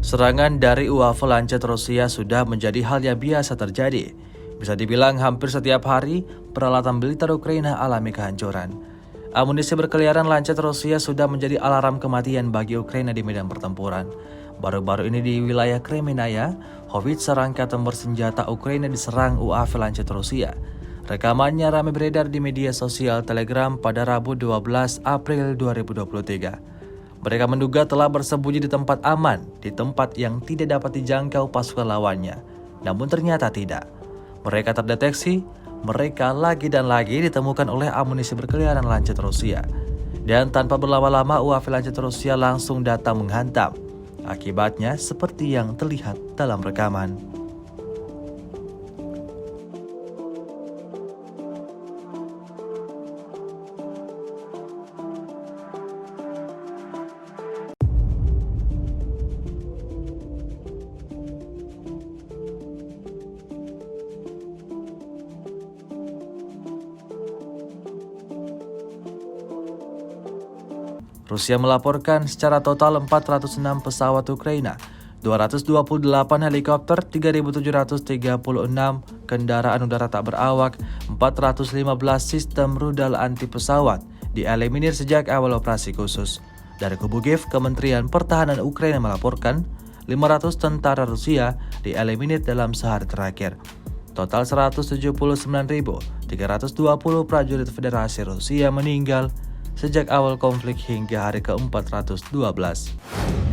Serangan dari UAV Lancet Rusia sudah menjadi hal yang biasa terjadi. Bisa dibilang hampir setiap hari, peralatan militer Ukraina alami kehancuran. Amunisi berkeliaran Lancet Rusia sudah menjadi alarm kematian bagi Ukraina di medan pertempuran. Baru-baru ini di wilayah Kremenaya, howitzer angkatan bersenjata Ukraina diserang UAV Lancet Rusia. Rekamannya ramai beredar di media sosial Telegram pada Rabu 12 April 2023. Mereka menduga telah bersembunyi di tempat aman, di tempat yang tidak dapat dijangkau pasukan lawannya. Namun ternyata tidak. Mereka terdeteksi, mereka lagi dan lagi ditemukan oleh amunisi berkeliaran Lancet Rusia. Dan tanpa berlama-lama UAV Lancet Rusia langsung datang menghantam. Akibatnya seperti yang terlihat dalam rekaman. Rusia melaporkan secara total 406 pesawat Ukraina, 228 helikopter, 3.736 kendaraan udara tak berawak, 415 sistem rudal anti pesawat dieliminir sejak awal operasi khusus. Dari kubu Kiev, Kementerian Pertahanan Ukraina melaporkan 500 tentara Rusia dieliminir dalam sehari terakhir. Total 179.320 prajurit Federasi Rusia meninggal sejak awal konflik hingga hari ke-412.